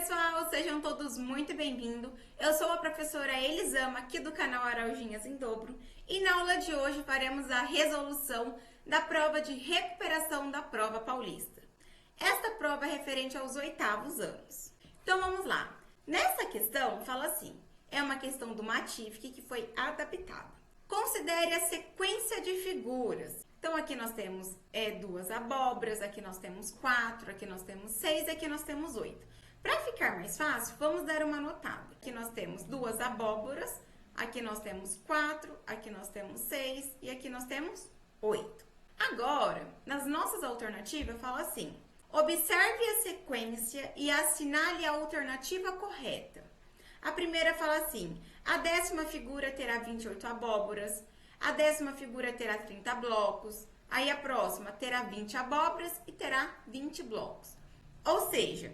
pessoal, sejam todos muito bem-vindos. Eu sou a professora Elisama, aqui do canal Araujinhas em Dobro, e na aula de hoje faremos a resolução da prova de recuperação da prova paulista. Esta prova é referente aos 8º anos. Então vamos lá. Nessa questão, fala assim, é uma questão do Matific que foi adaptada. Considere a sequência de figuras. Então, aqui nós temos 2 abóboras, aqui nós temos 4, aqui nós temos 6 e aqui nós temos 8. Para ficar mais fácil, vamos dar uma notada. Aqui nós temos 2 abóboras, aqui nós temos 4, aqui nós temos 6 e aqui nós temos 8. Agora, nas nossas alternativas, fala assim, observe a sequência e assinale a alternativa correta. A primeira fala assim, a 10ª figura terá 28 abóboras, a 10ª figura terá 30 blocos, aí a próxima terá 20 abóboras e terá 20 blocos. Ou seja,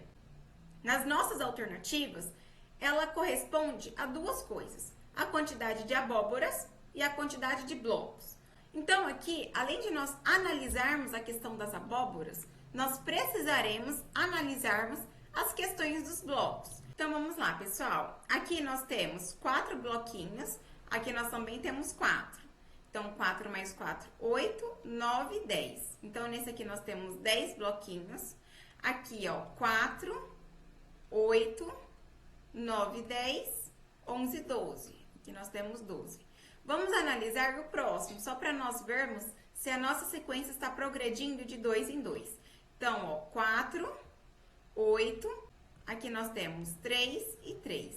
nas nossas alternativas, ela corresponde a 2 coisas, a quantidade de abóboras e a quantidade de blocos. Então, aqui, além de nós analisarmos a questão das abóboras, nós precisaremos analisarmos as questões dos blocos. Então, vamos lá, pessoal. Aqui nós temos 4 bloquinhos, aqui nós também temos 4. Então, 4 mais 4, 8, 9, 10. Então, nesse aqui nós temos 10 bloquinhos. Aqui, ó, 4, 8, 9, 10, 11, 12. Aqui nós temos 12. Vamos analisar o próximo, só para nós vermos se a nossa sequência está progredindo de 2 em 2. Então, ó, 4, 8, aqui nós temos 3 e 3.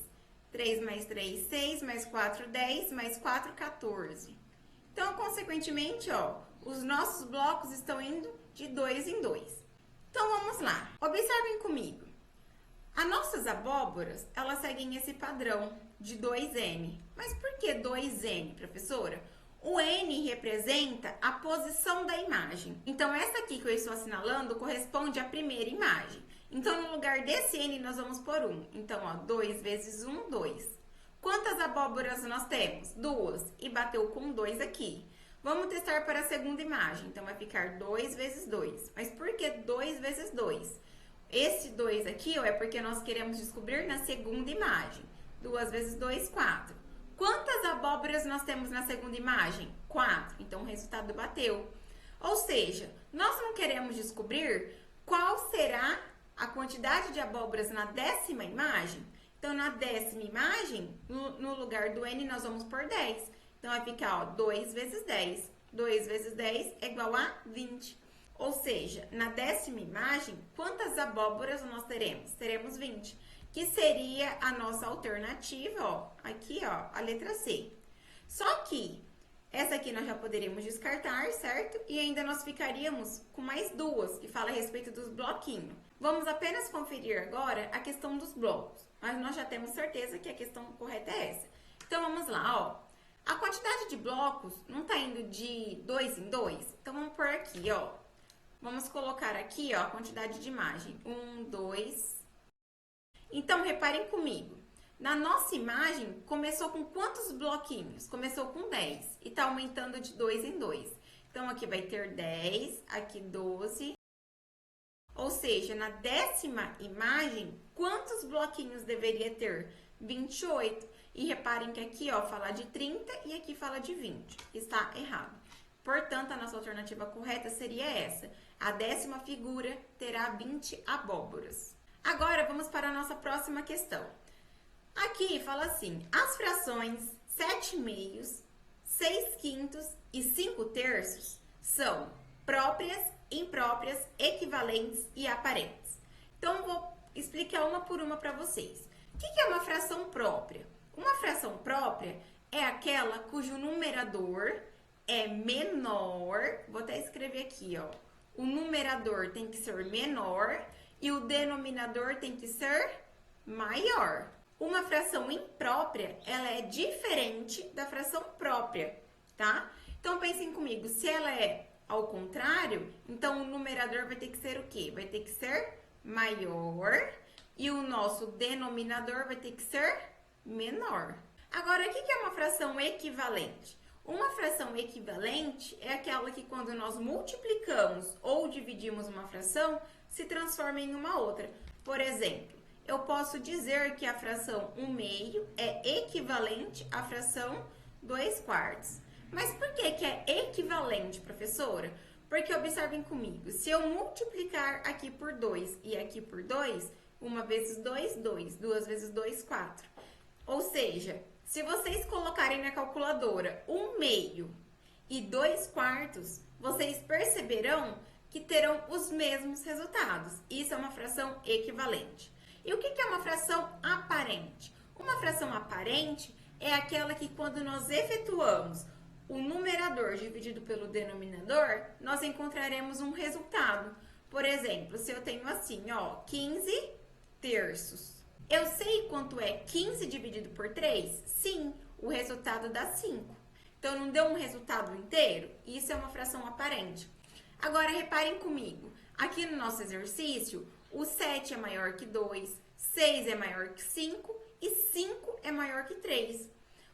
3 mais 3, 6, mais 4, 10, mais 4, 14. Então, consequentemente, ó, os nossos blocos estão indo de 2 em 2. Então, vamos lá. Observem comigo. As nossas abóboras, elas seguem esse padrão de 2N. Mas por que 2N, professora? O N representa a posição da imagem. Então, essa aqui que eu estou assinalando corresponde à primeira imagem. Então, no lugar desse N, nós vamos pôr 1. Então, ó, 2 vezes 1, 2. Quantas abóboras nós temos? 2. E bateu com 2 aqui. Vamos testar para a segunda imagem. Então, vai ficar 2 vezes 2. Mas por que 2 vezes 2? Esse 2 aqui, ó, é porque nós queremos descobrir na segunda imagem. 2 vezes 2, 4. Quantas abóboras nós temos na segunda imagem? 4. Então, o resultado bateu. Ou seja, nós não queremos descobrir qual será a quantidade de abóboras na 10ª imagem. Então, na 10ª imagem, no lugar do N, nós vamos por 10. Então, vai ficar, ó, 2 vezes 10. 2 vezes 10 é igual a 20. Ou seja, na 10ª imagem, quantas abóboras nós teremos? Teremos 20, que seria a nossa alternativa, ó, aqui, ó, a letra C. Só que essa aqui nós já poderíamos descartar, certo? E ainda nós ficaríamos com mais 2, que fala a respeito dos bloquinhos. Vamos apenas conferir agora a questão dos blocos. Mas nós já temos certeza que a questão correta é essa. Então, vamos lá, ó. A quantidade de blocos não tá indo de 2 em 2? Então, vamos por aqui, ó. Vamos colocar aqui, ó, a quantidade de imagem. 1, 2. Então, reparem comigo. Na nossa imagem, começou com quantos bloquinhos? Começou com 10 e tá aumentando de 2 em 2. Então, aqui vai ter 10, aqui 12. Ou seja, na 10ª imagem, quantos bloquinhos deveria ter? 28. E reparem que aqui, ó, fala de 30 e aqui fala de 20. Está errado. Portanto, a nossa alternativa correta seria essa. A 10ª figura terá 20 abóboras. Agora, vamos para a nossa próxima questão. Aqui fala assim, as frações 7/2, 6/5 e 5/3 são próprias, impróprias, equivalentes e aparentes. Então, vou explicar uma por uma para vocês. O que é uma fração própria? Uma fração própria é aquela cujo numerador é menor, vou até escrever aqui, ó. O numerador tem que ser menor e o denominador tem que ser maior. Uma fração imprópria, ela é diferente da fração própria, tá? Então, pensem comigo, se ela é ao contrário, então o numerador vai ter que ser o quê? Vai ter que ser maior e o nosso denominador vai ter que ser menor. Agora, o que é uma fração equivalente? Uma fração equivalente é aquela que quando nós multiplicamos ou dividimos uma fração, se transforma em uma outra. Por exemplo, eu posso dizer que a fração 1/2 é equivalente à fração 2/4. Mas por que que é equivalente, professora? Porque observem comigo, se eu multiplicar aqui por 2 e aqui por 2, 1 vezes 2, 2, 2 vezes 2, 4. Ou seja, se vocês colocarem na calculadora 1/2 e 2/4, vocês perceberão que terão os mesmos resultados. Isso é uma fração equivalente. E o que é uma fração aparente? Uma fração aparente é aquela que quando nós efetuamos o numerador dividido pelo denominador, nós encontraremos um resultado. Por exemplo, se eu tenho assim, ó, 15 terços. Eu sei quanto é 15 dividido por 3? Sim, o resultado dá 5. Então, não deu um resultado inteiro? Isso é uma fração aparente. Agora, reparem comigo. Aqui no nosso exercício, o 7 é maior que 2, 6 é maior que 5 e 5 é maior que 3.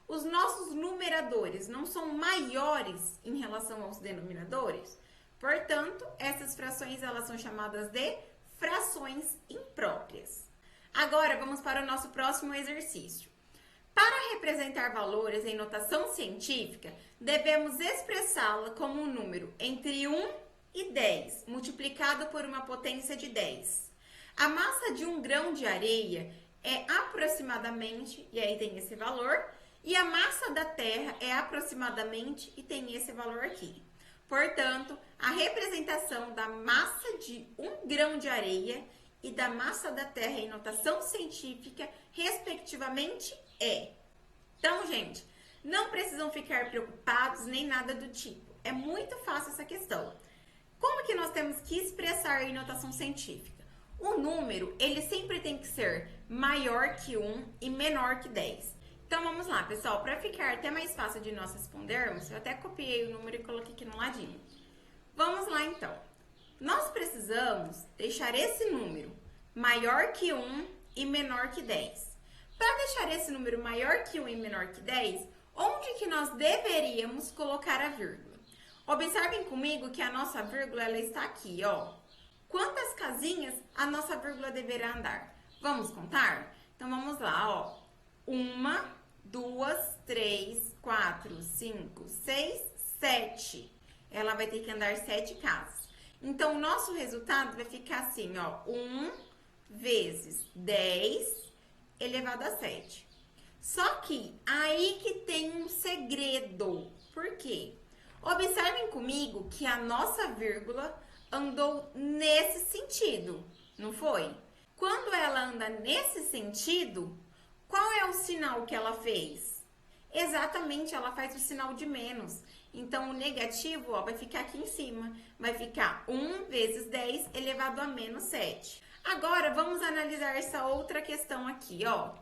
Os nossos numeradores não são maiores em relação aos denominadores. Portanto, essas frações elas são chamadas de frações impróprias. Agora, vamos para o nosso próximo exercício. Para representar valores em notação científica, devemos expressá-la como um número entre 1 e 10, multiplicado por uma potência de 10. A massa de 1 grão de areia é aproximadamente, e aí tem esse valor, e a massa da Terra é aproximadamente, e tem esse valor aqui. Portanto, a representação da massa de 1 grão de areia e da massa da Terra em notação científica, respectivamente, é. Então, gente, não precisam ficar preocupados nem nada do tipo. É muito fácil essa questão. Como que nós temos que expressar em notação científica? O número, ele sempre tem que ser maior que 1 e menor que 10. Então, vamos lá, pessoal. Para ficar até mais fácil de nós respondermos, eu até copiei o número e coloquei aqui no ladinho. Vamos lá, então. Nós precisamos deixar esse número maior que 1 e menor que 10. Para deixar esse número maior que 1 e menor que 10, onde que nós deveríamos colocar a vírgula? Observem comigo que a nossa vírgula ela está aqui, ó. Quantas casinhas a nossa vírgula deverá andar? Vamos contar? Então, vamos lá, ó. 1, 2, 3, 4, 5, 6, 7. Ela vai ter que andar 7 casas. Então, o nosso resultado vai ficar assim, ó. 1 vezes 10 elevado a 7. Só que aí que tem um segredo. Por quê? Observem comigo que a nossa vírgula andou nesse sentido, não foi? Quando ela anda nesse sentido, qual é o sinal que ela fez? Exatamente, ela faz o sinal de menos. Então, o negativo, ó, vai ficar aqui em cima. Vai ficar 1 vezes 10 elevado a menos 7. Agora, vamos analisar essa outra questão aqui, ó.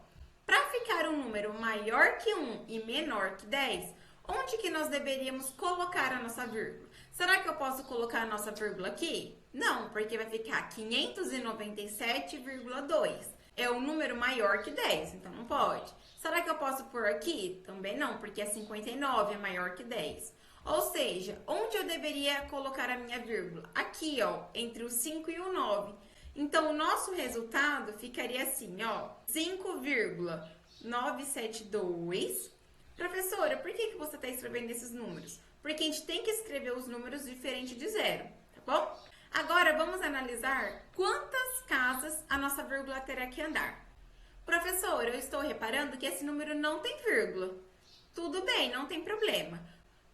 Para ficar um número maior que 1 e menor que 10, onde que nós deveríamos colocar a nossa vírgula? Será que eu posso colocar a nossa vírgula aqui? Não, porque vai ficar 597,2. É um número maior que 10, então não pode. Será que eu posso pôr aqui? Também não, porque é 59, é maior que 10. Ou seja, onde eu deveria colocar a minha vírgula? Aqui, ó, entre o 5 e o 9. Então, o nosso resultado ficaria assim, ó, 5,972. Professora, por que você está escrevendo esses números? Porque a gente tem que escrever os números diferente de zero, tá bom? Agora, vamos analisar quantas casas a nossa vírgula terá que andar. Professora, eu estou reparando que esse número não tem vírgula. Tudo bem, não tem problema.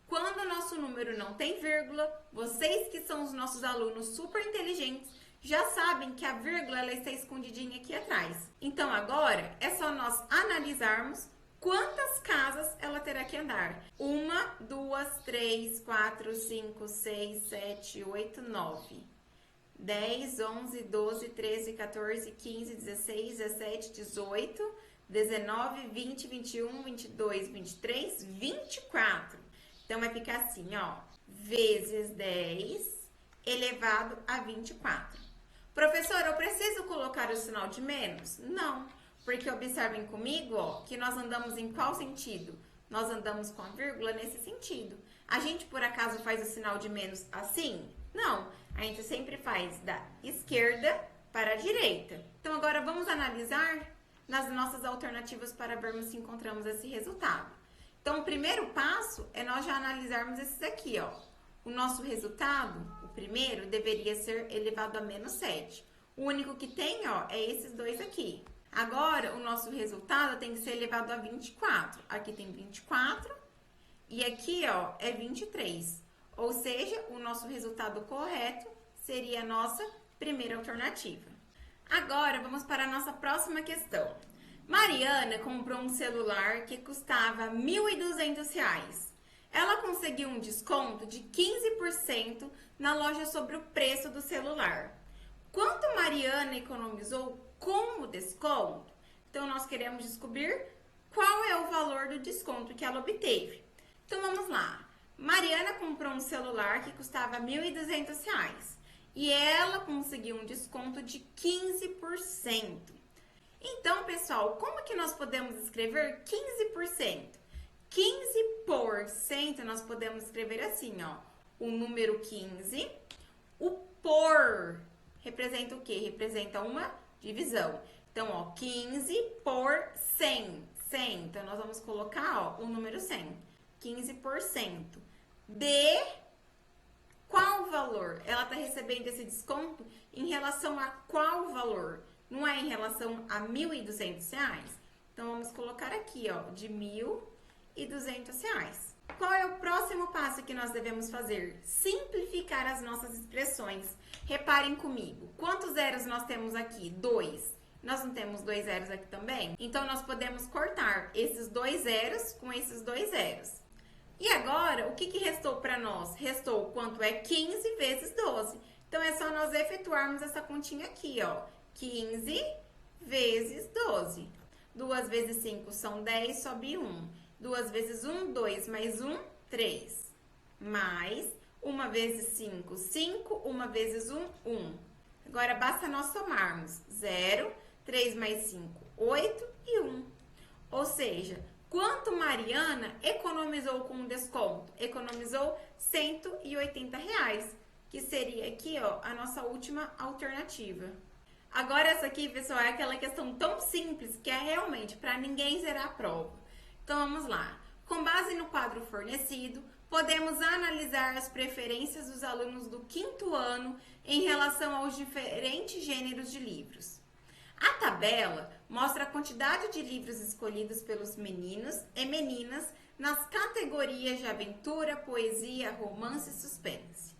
Quando o nosso número não tem vírgula, vocês que são os nossos alunos super inteligentes, já sabem que a vírgula ela está escondidinha aqui atrás. Então, agora, é só nós analisarmos quantas casas ela terá que andar. 1, 2, 3, 4, 5, 6, 7, 8, 9. 10, 11, 12, 13, 14, 15, 16, 17, 18, 19, 20, 21, 22, 23, 24. Então, vai ficar assim, ó. Vezes 10 elevado a 24. Professora, eu preciso colocar o sinal de menos? Não, porque observem comigo, ó, que nós andamos em qual sentido? Nós andamos com a vírgula nesse sentido. A gente, por acaso, faz o sinal de menos assim? Não, a gente sempre faz da esquerda para a direita. Então, agora vamos analisar nas nossas alternativas para vermos se encontramos esse resultado. Então, o primeiro passo é nós já analisarmos esses aqui, ó. O nosso resultado, o primeiro, deveria ser elevado a menos 7. O único que tem, ó, é esses dois aqui. Agora, o nosso resultado tem que ser elevado a 24. Aqui tem 24 e aqui, ó, é 23. Ou seja, o nosso resultado correto seria a nossa primeira alternativa. Agora, vamos para a nossa próxima questão. Mariana comprou um celular que custava R$ 1.200. Ela conseguiu um desconto de 15% na loja sobre o preço do celular. Quanto Mariana economizou com o desconto? Então, nós queremos descobrir qual é o valor do desconto que ela obteve. Então, vamos lá. Mariana comprou um celular que custava R$ 1.200 e ela conseguiu um desconto de 15%. Então, pessoal, como que nós podemos escrever 15%? 15% nós podemos escrever assim, ó. O número 15, o por representa o quê? Representa uma divisão. Então, ó, 15 por 100. 100. Então, nós vamos colocar, ó, o número 100. 15% de qual valor? Ela está recebendo esse desconto em relação a qual valor? Não é em relação a R$ 1.200? Então, vamos colocar aqui, ó, de R$ 1.200. Qual é o próximo passo que nós devemos fazer? Simplificar as nossas expressões. Reparem comigo, quantos zeros nós temos aqui? 2. Nós não temos 2 zeros aqui também? Então, nós podemos cortar esses 2 zeros com esses 2 zeros. E agora, o que restou para nós? Restou quanto é 15 vezes 12. Então, é só nós efetuarmos essa continha aqui, ó. 15 vezes 12. 2 vezes 5 são 10, sobe 1. 2 vezes 1, 2, mais 1, 3. Mais 1 vezes 5, 5. 1 vezes 1, 1. Agora, basta nós somarmos 0, 3 mais 5, 8 e 1. Ou seja, quanto Mariana economizou com o desconto? Economizou R$ 180, que seria aqui, ó, a nossa última alternativa. Agora, essa aqui, pessoal, é aquela questão tão simples que é realmente para ninguém zerar a prova. Então, vamos lá. Com base no quadro fornecido, podemos analisar as preferências dos alunos do 5º ano em relação aos diferentes gêneros de livros. A tabela mostra a quantidade de livros escolhidos pelos meninos e meninas nas categorias de aventura, poesia, romance e suspense.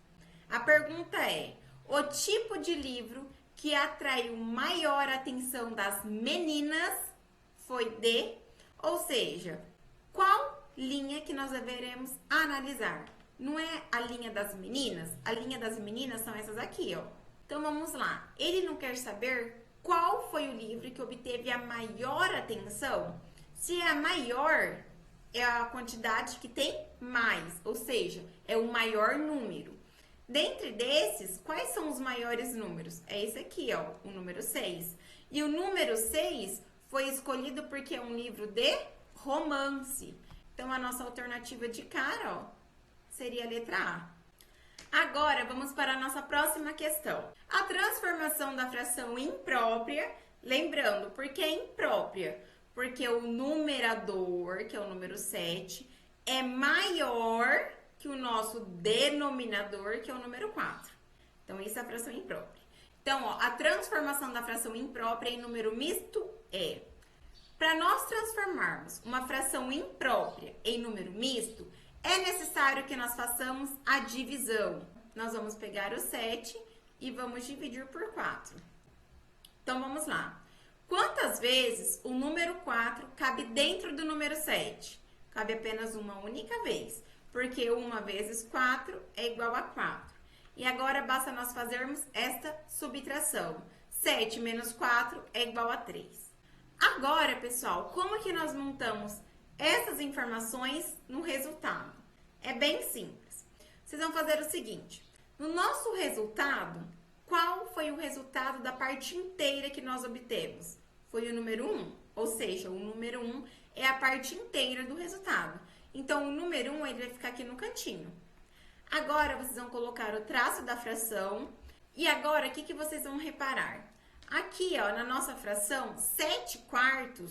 A pergunta é: o tipo de livro que atraiu maior atenção das meninas foi de, ou seja, qual linha que nós deveremos analisar? Não é a linha das meninas? A linha das meninas são essas aqui, ó. Então, vamos lá. Ele não quer saber qual foi o livro que obteve a maior atenção? Se é a maior, é a quantidade que tem mais, ou seja, é o maior número. Dentre desses, quais são os maiores números? É esse aqui, ó, o número 6. E o número 6 foi escolhido porque é um livro de romance. Então, a nossa alternativa de cara, ó, seria a letra A. Agora, vamos para a nossa próxima questão. A transformação da fração imprópria, lembrando, por que imprópria? Porque o numerador, que é o número 7, é maior que o nosso denominador, que é o número 4. Então, isso é a fração imprópria. Então, ó, a transformação da fração imprópria em número misto é: para nós transformarmos uma fração imprópria em número misto, é necessário que nós façamos a divisão. Nós vamos pegar o 7 e vamos dividir por 4. Então, vamos lá. Quantas vezes o número 4 cabe dentro do número 7? Cabe apenas uma única vez, porque 1 vezes 4 é igual a 4. E agora, basta nós fazermos esta subtração. 7 menos 4 é igual a 3. Agora, pessoal, como que nós montamos essas informações no resultado? É bem simples. Vocês vão fazer o seguinte: no nosso resultado, qual foi o resultado da parte inteira que nós obtemos? Foi o número 1, ou seja, o número 1 é a parte inteira do resultado. Então, o número 1 ele vai ficar aqui no cantinho. Agora, vocês vão colocar o traço da fração. E agora, o que vocês vão reparar? Aqui, ó, na nossa fração, 7/4,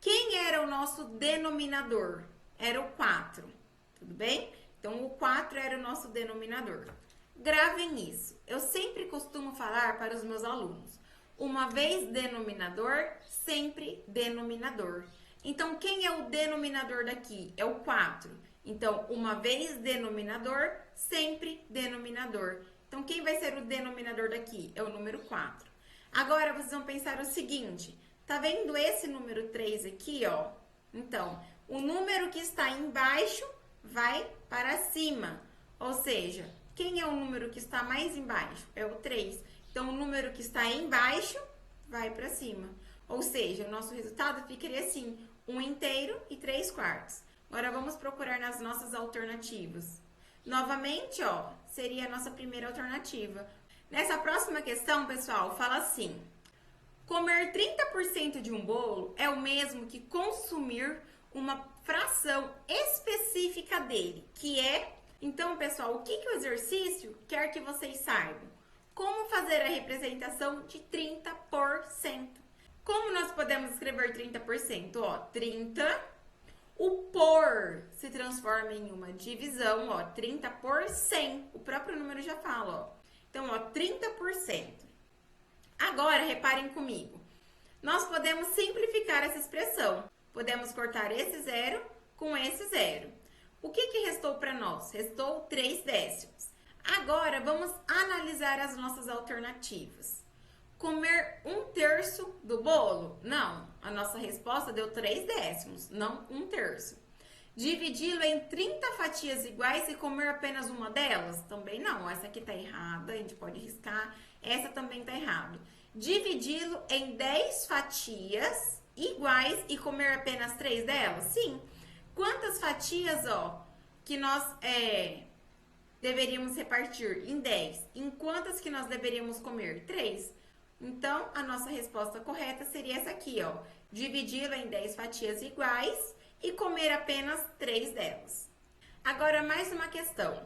quem era o nosso denominador? Era o 4, tudo bem? Então, o 4 era o nosso denominador. Gravem isso. Eu sempre costumo falar para os meus alunos, uma vez denominador, sempre denominador. Então, quem é o denominador daqui? É o 4. Então, uma vez denominador, sempre denominador. Então, quem vai ser o denominador daqui? É o número 4. Agora, vocês vão pensar o seguinte, tá vendo esse número 3 aqui, ó? Então, o número que está embaixo vai para cima. Ou seja, quem é o número que está mais embaixo? É o 3. Então, o número que está embaixo vai para cima. Ou seja, o nosso resultado ficaria assim, 1/3 e 3/4. Agora, vamos procurar nas nossas alternativas. Novamente, ó, seria a nossa primeira alternativa. Nessa próxima questão, pessoal, fala assim: comer 30% de um bolo é o mesmo que consumir uma fração específica dele, que é... Então, pessoal, o que o exercício quer que vocês saibam? Como fazer a representação de 30%. Como nós podemos escrever 30%? Ó, 30, o por se transforma em uma divisão, ó, 30 por 100. O próprio número já fala, ó. Então, ó, 30%. Agora, reparem comigo. Nós podemos simplificar essa expressão. Podemos cortar esse zero com esse zero. O que restou para nós? Restou 3 décimos. Agora, vamos analisar as nossas alternativas. Comer 1/3 do bolo? Não. A nossa resposta deu 3 décimos, não 1/3. Dividi-lo em 30 fatias iguais e comer apenas uma delas? Também não. Essa aqui tá errada, a gente pode riscar. Essa também tá errada. Dividi-lo em 10 fatias iguais e comer apenas 3 delas? Sim. Quantas fatias, ó, que nós deveríamos repartir? Em 10. Em quantas que nós deveríamos comer? 3. Então, a nossa resposta correta seria essa aqui, ó. Dividi-lo em 10 fatias iguais e comer apenas 3 delas. Agora, mais uma questão.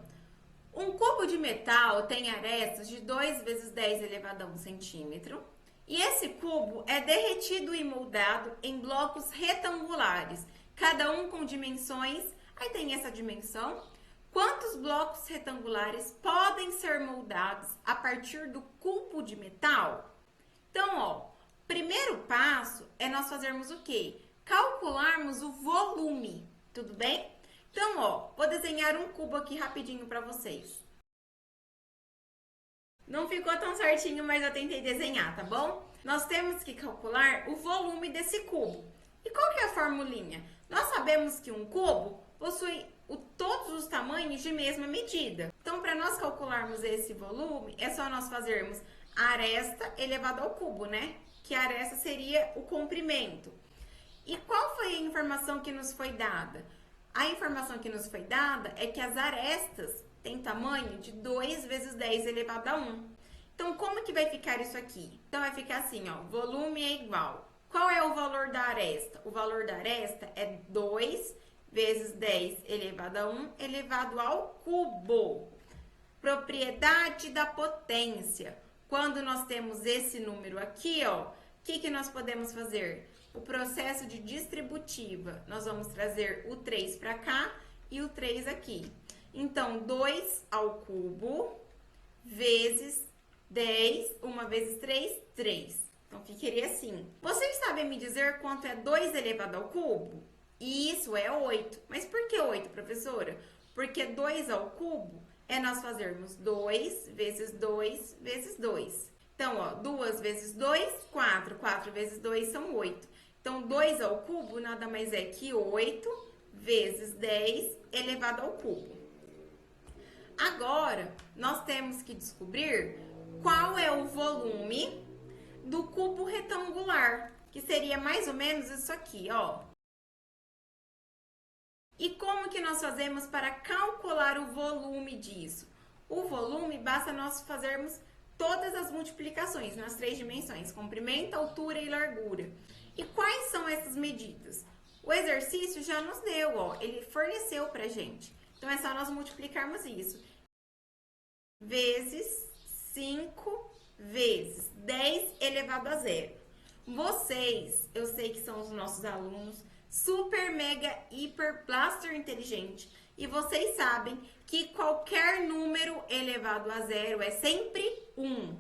Um cubo de metal tem arestas de 2 vezes 10 elevado a 1 centímetro. E esse cubo é derretido e moldado em blocos retangulares, cada um com dimensões... Aí tem essa dimensão. Quantos blocos retangulares podem ser moldados a partir do cubo de metal? Então, ó, primeiro passo é nós fazermos o quê? Calcularmos o volume, tudo bem? Então, ó, vou desenhar um cubo aqui rapidinho para vocês. Não ficou tão certinho, mas eu tentei desenhar, tá bom? Nós temos que calcular o volume desse cubo. E qual que é a formulinha? Nós sabemos que um cubo possui todos os tamanhos de mesma medida. Então, para nós calcularmos esse volume, é só nós fazermos a aresta elevado ao cubo, né? Que a aresta seria o comprimento. E qual foi a informação que nos foi dada? A informação que nos foi dada é que as arestas têm tamanho de 2 vezes 10 elevado a 1. Então, como que vai ficar isso aqui? Então, vai ficar assim, ó, volume é igual. Qual é o valor da aresta? O valor da aresta é 2 vezes 10 elevado a 1 elevado ao cubo. Propriedade da potência. Quando nós temos esse número aqui, ó, o que nós podemos fazer? O processo de distributiva. Nós vamos trazer o 3 para cá e o 3 aqui. Então, 2 ao cubo vezes 10, 1 vezes 3, 3. Então, ficaria assim. Vocês sabem me dizer quanto é 2 elevado ao cubo? Isso é 8. Mas por que 8, professora? Porque 2 ao cubo é nós fazermos 2 vezes 2 vezes 2. Então, ó, 2 vezes 2, 4. 4 vezes 2 são 8. Então, 2 ao cubo nada mais é que 8 vezes 10 elevado ao cubo. Agora, nós temos que descobrir qual é o volume do cubo retangular, que seria mais ou menos isso aqui, ó. E como que nós fazemos para calcular o volume disso? O volume, basta nós fazermos todas as multiplicações nas 3 dimensões, comprimento, altura e largura. E quais são essas medidas? O exercício já nos deu, ó, ele forneceu pra gente. Então, é só nós multiplicarmos isso. Vezes 5 vezes 10 elevado a zero. Vocês, eu sei que são os nossos alunos super, mega, hiper, blaster inteligente. E vocês sabem que qualquer número elevado a zero é sempre 1.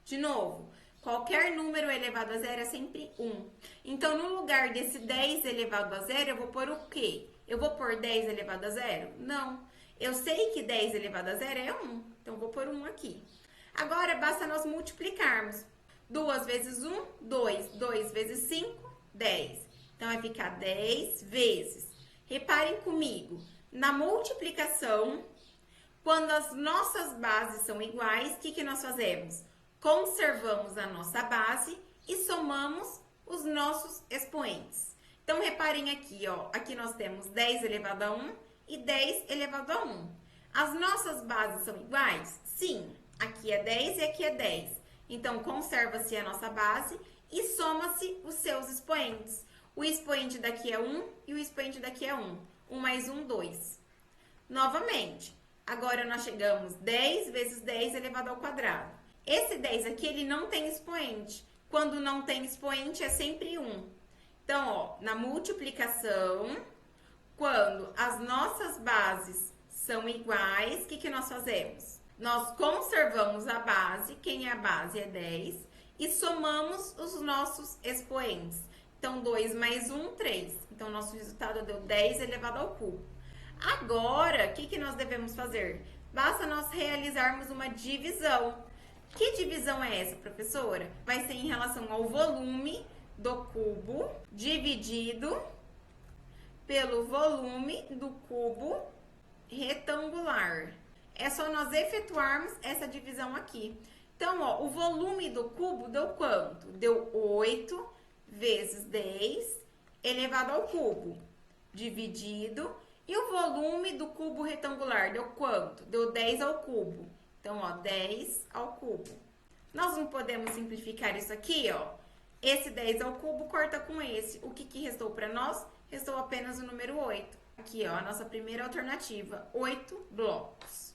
De novo, qualquer número elevado a zero é sempre 1. Então, no lugar desse 10 elevado a zero, eu vou pôr o quê? Eu vou pôr 10 elevado a zero? Não. Eu sei que 10 elevado a zero é 1. Então, eu vou pôr 1 aqui. Agora, basta nós multiplicarmos. 2 vezes 1, 2. 2 vezes 5, 10. Então, vai ficar 10 vezes. Reparem comigo. Na multiplicação, quando as nossas bases são iguais, o que nós fazemos? Conservamos a nossa base e somamos os nossos expoentes. Então, reparem aqui, ó. Aqui nós temos 10 elevado a 1 e 10 elevado a 1. As nossas bases são iguais? Sim. Aqui é 10 e aqui é 10. Então, conserva-se a nossa base e soma-se os seus expoentes. O expoente daqui é 1 e o expoente daqui é 1. 1 mais 1, 2. Novamente, agora nós chegamos 10 vezes 10 elevado ao quadrado. Esse 10 aqui, ele não tem expoente. Quando não tem expoente, é sempre 1. Então, ó, na multiplicação, quando as nossas bases são iguais, o que nós fazemos? Nós conservamos a base, quem é a base é 10, e somamos os nossos expoentes. Então, 2 mais 1, 3. Então, nosso resultado deu 10 elevado ao cubo. Agora, o que nós devemos fazer? Basta nós realizarmos uma divisão. Que divisão é essa, professora? Vai ser em relação ao volume do cubo dividido pelo volume do cubo retangular. É só nós efetuarmos essa divisão aqui. Então, ó, o volume do cubo deu quanto? Deu 8 vezes 10 elevado ao cubo, dividido. E o volume do cubo retangular deu quanto? Deu 10 ao cubo. Então, ó, 10 ao cubo. Nós não podemos simplificar isso aqui, ó. Esse 10 ao cubo corta com esse. O que restou para nós? Restou apenas o número 8. Aqui, ó, a nossa primeira alternativa, 8 blocos.